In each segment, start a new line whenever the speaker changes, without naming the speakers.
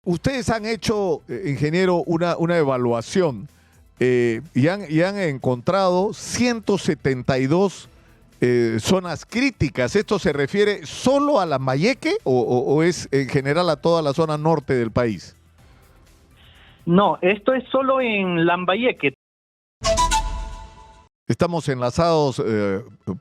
Ustedes han hecho, ingeniero, una evaluación y han encontrado 172 zonas críticas. ¿Esto se refiere solo a Lambayeque o es en general a toda la zona norte del país?
No, esto es solo en Lambayeque.
Estamos enlazados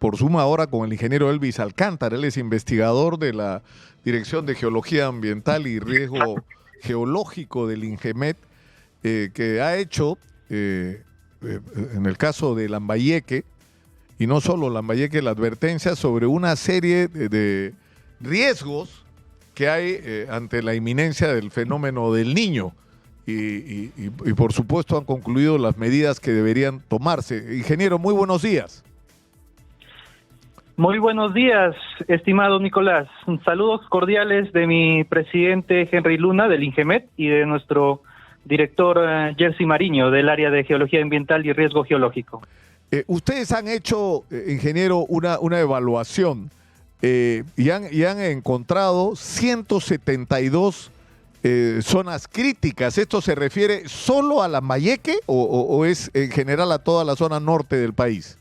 por Zoom ahora con el ingeniero Elvis Alcántara. Él es investigador de la Dirección de Geología Ambiental y Riesgo Geológico del INGEMET, que ha hecho, en el caso de Lambayeque, y no solo Lambayeque, la advertencia sobre una serie de riesgos que hay ante la inminencia del fenómeno del Niño. Y por supuesto han concluido las medidas que deberían tomarse. Ingeniero, muy buenos días.
Muy buenos días, estimado Nicolás. Saludos cordiales de mi presidente Henry Luna del INGEMET y de nuestro director Jerzy Mariño del área de Geología Ambiental y Riesgo Geológico.
Ustedes han hecho, ingeniero, una evaluación y han encontrado 172 zonas críticas. ¿Esto se refiere solo a Lambayeque o es en general a toda la zona norte del país?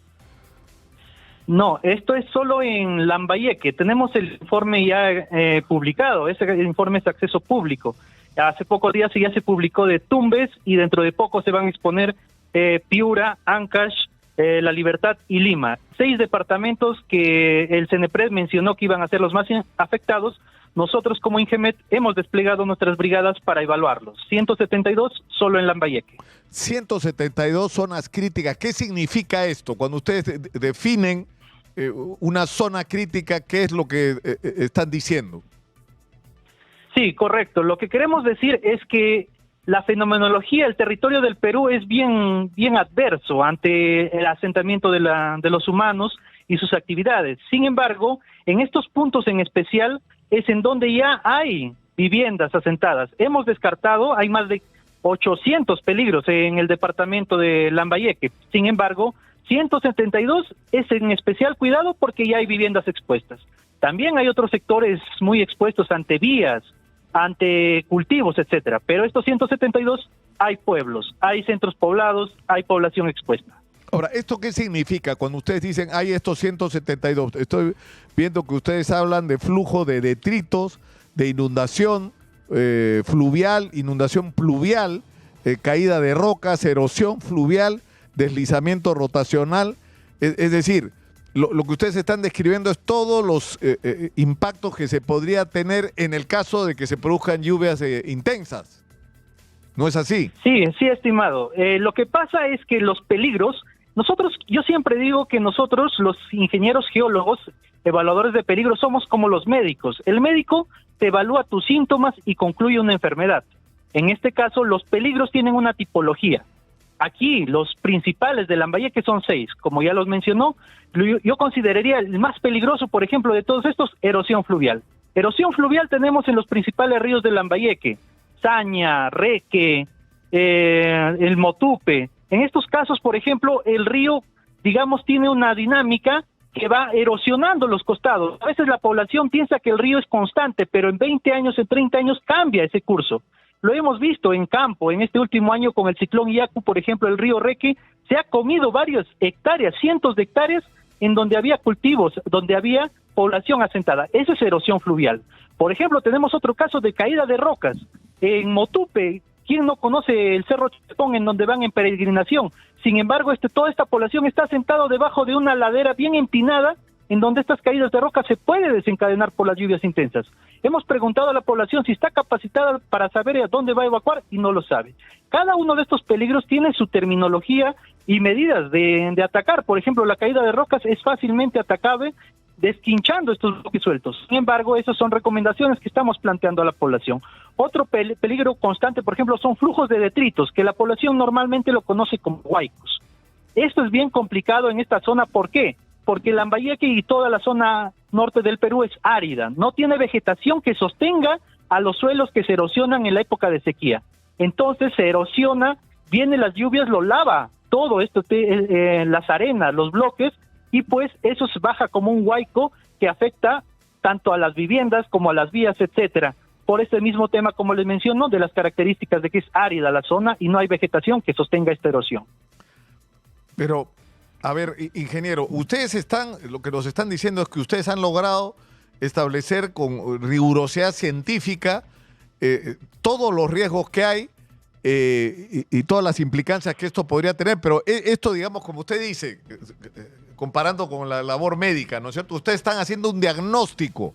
No, esto es solo en Lambayeque. Tenemos el informe ya publicado. Ese informe es de acceso público. Hace pocos días ya se publicó de Tumbes y dentro de poco se van a exponer Piura, Ancash, La Libertad y Lima. 6 departamentos que el CENEPRED mencionó que iban a ser los más afectados. Nosotros como INGEMET hemos desplegado nuestras brigadas para evaluarlos. 172 solo en Lambayeque.
172 zonas críticas. ¿Qué significa esto? Cuando ustedes definen una zona crítica, ¿qué es lo que están diciendo?
Sí, correcto. Lo que queremos decir es que la fenomenología, el territorio del Perú es bien adverso ante el asentamiento de los humanos y sus actividades. Sin embargo, en estos puntos en especial es en donde ya hay viviendas asentadas. Hemos descartado, hay más de 800 peligros en el departamento de Lambayeque. Sin embargo, 172 es en especial cuidado porque ya hay viviendas expuestas. También hay otros sectores muy expuestos ante vías, ante cultivos, etcétera. Pero estos 172 hay pueblos, hay centros poblados, hay población expuesta.
Ahora, ¿esto qué significa cuando ustedes dicen hay estos 172? Estoy viendo que ustedes hablan de flujo de detritos, de inundación fluvial, inundación pluvial, caída de rocas, erosión fluvial, deslizamiento rotacional. Es decir, lo que ustedes están describiendo es todos los impactos que se podría tener en el caso de que se produzcan lluvias intensas. ¿No es así?
Sí, estimado. Lo que pasa es que los peligros, yo siempre digo que nosotros, los ingenieros geólogos, evaluadores de peligro, somos como los médicos. El médico te evalúa tus síntomas y concluye una enfermedad. En este caso, los peligros tienen una tipología. Aquí, los principales de Lambayeque son 6, como ya los mencionó. Yo consideraría el más peligroso, por ejemplo, de todos estos, erosión fluvial. Erosión fluvial tenemos en los principales ríos de Lambayeque, Saña, Reque, el Motupe. En estos casos, por ejemplo, el río, digamos, tiene una dinámica que va erosionando los costados. A veces la población piensa que el río es constante, pero en 20 años, en 30 años cambia ese curso. Lo hemos visto en campo, en este último año con el ciclón Yaku, por ejemplo, el río Reque se ha comido varias hectáreas, cientos de hectáreas, en donde había cultivos, donde había población asentada. Eso es erosión fluvial. Por ejemplo, tenemos otro caso de caída de rocas. En Motupe, ¿quién no conoce el Cerro Chepón en donde van en peregrinación? Sin embargo, toda esta población está asentada debajo de una ladera bien empinada, en donde estas caídas de roca se puede desencadenar por las lluvias intensas. Hemos preguntado a la población si está capacitada para saber a dónde va a evacuar y no lo sabe. Cada uno de estos peligros tiene su terminología y medidas de atacar. Por ejemplo, la caída de rocas es fácilmente atacable desquinchando estos bloques sueltos. Sin embargo, esas son recomendaciones que estamos planteando a la población. Otro peligro constante, por ejemplo, son flujos de detritos, que la población normalmente lo conoce como huaicos. Esto es bien complicado en esta zona. ¿Por qué? Porque Lambayeque y toda la zona norte del Perú es árida, no tiene vegetación que sostenga a los suelos que se erosionan en la época de sequía. Entonces se erosiona, vienen las lluvias, lo lava todo esto, las arenas, los bloques, y pues eso se baja como un huaico que afecta tanto a las viviendas como a las vías, etcétera. por este mismo tema, como les menciono, de las características de que es árida la zona y no hay vegetación que sostenga esta erosión.
Pero, a ver, ingeniero, lo que nos están diciendo es que ustedes han logrado establecer con rigurosidad científica todos los riesgos que hay y todas las implicancias que esto podría tener, pero esto, digamos, como usted dice, comparando con la labor médica, ¿no es cierto? Ustedes están haciendo un diagnóstico,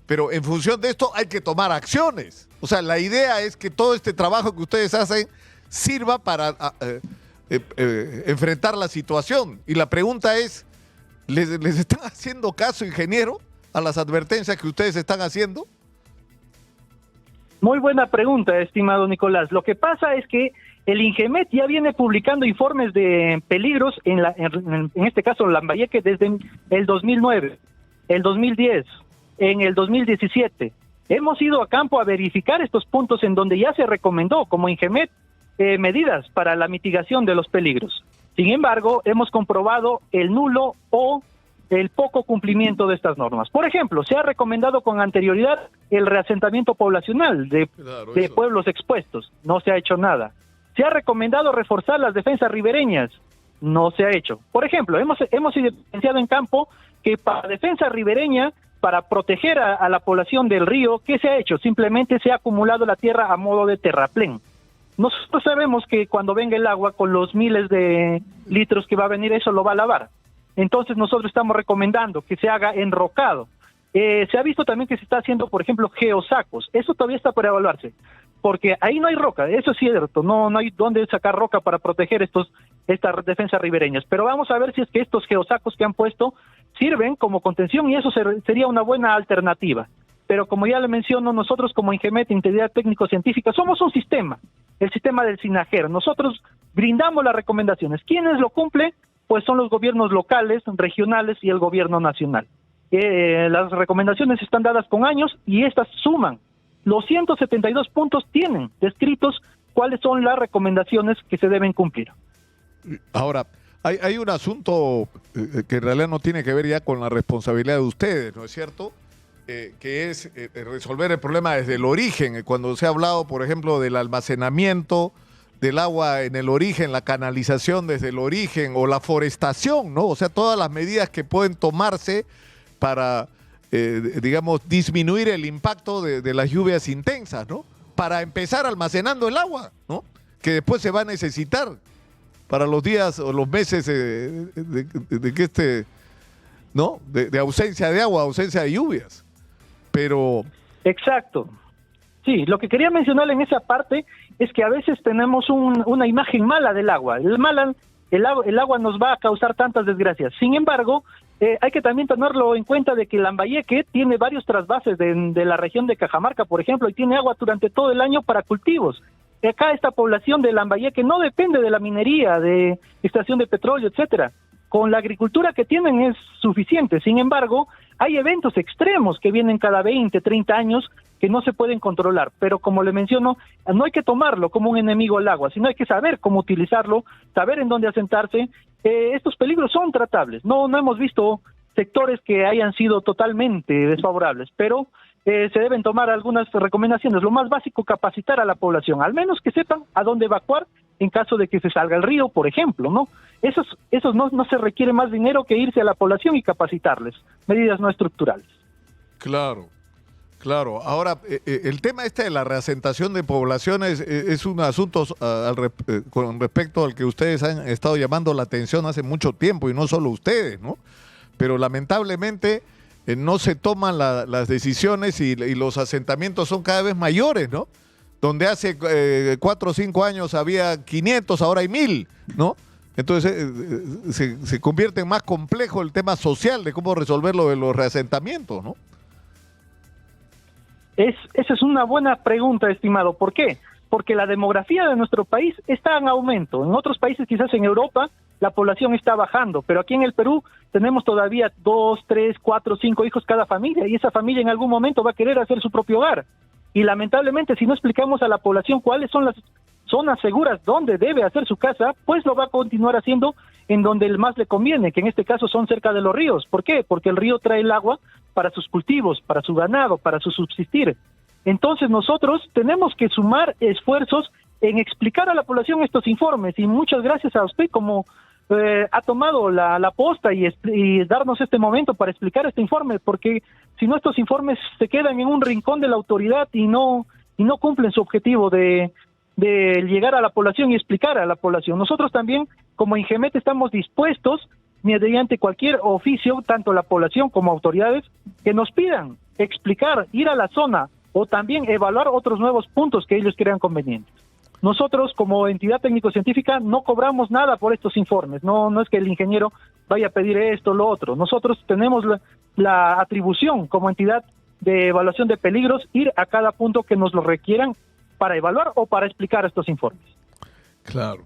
pero en función de esto hay que tomar acciones. O sea, la idea es que todo este trabajo que ustedes hacen sirva para enfrentar la situación. Y la pregunta es, ¿les están haciendo caso, ingeniero, a las advertencias que ustedes están haciendo?
Muy buena pregunta, estimado Nicolás. Lo que pasa es que el INGEMET ya viene publicando informes de peligros, en este caso Lambayeque, desde el 2009, el 2010, en el 2017. Hemos ido a campo a verificar estos puntos en donde ya se recomendó como INGEMET medidas para la mitigación de los peligros. Sin embargo, hemos comprobado el nulo o el poco cumplimiento de estas normas. Por ejemplo, se ha recomendado con anterioridad el reasentamiento poblacional de pueblos expuestos. No se ha hecho nada. Se ha recomendado reforzar las defensas ribereñas. No se ha hecho. Por ejemplo, hemos evidenciado en campo que para defensa ribereña, para proteger a la población del río, ¿qué se ha hecho? Simplemente se ha acumulado la tierra a modo de terraplén. Nosotros sabemos que cuando venga el agua, con los miles de litros que va a venir, eso lo va a lavar. Entonces nosotros estamos recomendando que se haga enrocado. Se ha visto también que se está haciendo, por ejemplo, geosacos. Eso todavía está por evaluarse, porque ahí no hay roca, eso es cierto, no hay dónde sacar roca para proteger estas defensas ribereñas. Pero vamos a ver si es que estos geosacos que han puesto sirven como contención y eso sería una buena alternativa. Pero como ya le menciono, nosotros como INGEMET, Integridad Técnico-Científica, somos un sistema, el sistema del SINAGER. Nosotros brindamos las recomendaciones. ¿Quiénes lo cumplen? Pues son los gobiernos locales, regionales y el gobierno nacional. Las recomendaciones están dadas con años y estas suman. Los 172 puntos tienen descritos cuáles son las recomendaciones que se deben cumplir.
Ahora, hay un asunto que en realidad no tiene que ver ya con la responsabilidad de ustedes, ¿no es cierto? Que es resolver el problema desde el origen. Cuando se ha hablado, por ejemplo, del almacenamiento del agua en el origen, la canalización desde el origen o la forestación, ¿no? O sea, todas las medidas que pueden tomarse para, digamos, disminuir el impacto de las lluvias intensas, ¿no? Para empezar almacenando el agua, ¿no? Que después se va a necesitar para los días o los meses ¿no? De ausencia de agua, ausencia de lluvias. Pero...
Exacto. Sí, lo que quería mencionar en esa parte es que a veces tenemos una imagen mala del agua. El agua nos va a causar tantas desgracias. Sin embargo, hay que también tenerlo en cuenta de que Lambayeque tiene varios trasvases de la región de Cajamarca, por ejemplo, y tiene agua durante todo el año para cultivos. Acá esta población de Lambayeque no depende de la minería, de extracción de petróleo, etcétera. Con la agricultura que tienen es suficiente. Sin embargo, hay eventos extremos que vienen cada 20, 30 años que no se pueden controlar. Pero como le menciono, no hay que tomarlo como un enemigo al agua, sino hay que saber cómo utilizarlo, saber en dónde asentarse. Estos peligros son tratables. No hemos visto sectores que hayan sido totalmente desfavorables, pero se deben tomar algunas recomendaciones. Lo más básico, capacitar a la población, al menos que sepan a dónde evacuar en caso de que se salga el río, por ejemplo, ¿no? Esos no se requiere más dinero que irse a la población y capacitarles, medidas no estructurales.
Claro. Ahora, el tema de la reasentación de poblaciones es un asunto con respecto al que ustedes han estado llamando la atención hace mucho tiempo, y no solo ustedes, ¿no? Pero lamentablemente no se toman las decisiones y los asentamientos son cada vez mayores, ¿no? Donde hace 4 o 5 años había 500, ahora hay 1000, ¿no? Entonces se convierte en más complejo el tema social de cómo resolver lo de los reasentamientos, ¿no?
Esa es una buena pregunta, estimado. ¿Por qué? Porque la demografía de nuestro país está en aumento. En otros países, quizás en Europa, la población está bajando, pero aquí en el Perú tenemos todavía 2, 3, 4, 5 hijos cada familia, y esa familia en algún momento va a querer hacer su propio hogar. Y lamentablemente, si no explicamos a la población cuáles son las zonas seguras donde debe hacer su casa, pues lo va a continuar haciendo en donde el más le conviene, que en este caso son cerca de los ríos. ¿Por qué? Porque el río trae el agua para sus cultivos, para su ganado, para su subsistir. Entonces nosotros tenemos que sumar esfuerzos en explicar a la población estos informes, y muchas gracias a usted como ha tomado la posta y darnos este momento para explicar este informe, porque si no, estos informes se quedan en un rincón de la autoridad y no cumplen su objetivo de llegar a la población y explicar a la población. Nosotros también como INGEMET estamos dispuestos, mediante cualquier oficio, tanto la población como autoridades, que nos pidan explicar, ir a la zona o también evaluar otros nuevos puntos que ellos crean convenientes. Nosotros, como entidad técnico-científica, no cobramos nada por estos informes. No es que el ingeniero vaya a pedir esto, lo otro. Nosotros tenemos la atribución como entidad de evaluación de peligros, ir a cada punto que nos lo requieran para evaluar o para explicar estos informes.
Claro.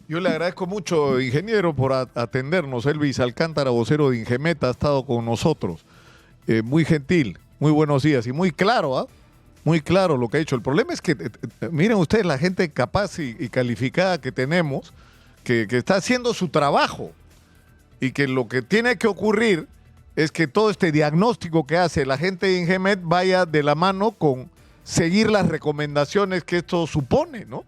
Yo le agradezco mucho, ingeniero, por atendernos. Elvis Alcántara, vocero de INGEMET, ha estado con nosotros. Muy gentil, muy buenos días y muy claro, ¿ah? Muy claro lo que ha dicho. El problema es que, miren ustedes, la gente capaz y calificada que tenemos, que está haciendo su trabajo, y que lo que tiene que ocurrir es que todo este diagnóstico que hace la gente de INGEMET vaya de la mano con seguir las recomendaciones que esto supone, ¿no?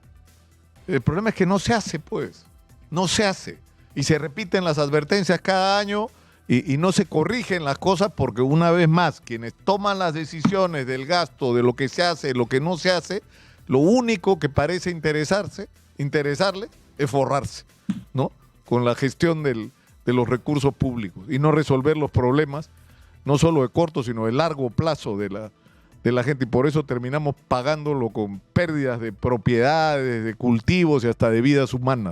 El problema es que no se hace, pues. No se hace. Y se repiten las advertencias cada año y no se corrigen las cosas, porque una vez más, quienes toman las decisiones del gasto, de lo que se hace, de lo que no se hace, lo único que parece interesarles es forrarse, ¿no? Con la gestión de los recursos públicos y no resolver los problemas, no solo de corto, sino de largo plazo de la gente. Y por eso terminamos pagándolo con pérdidas de propiedades, de cultivos y hasta de vidas humanas.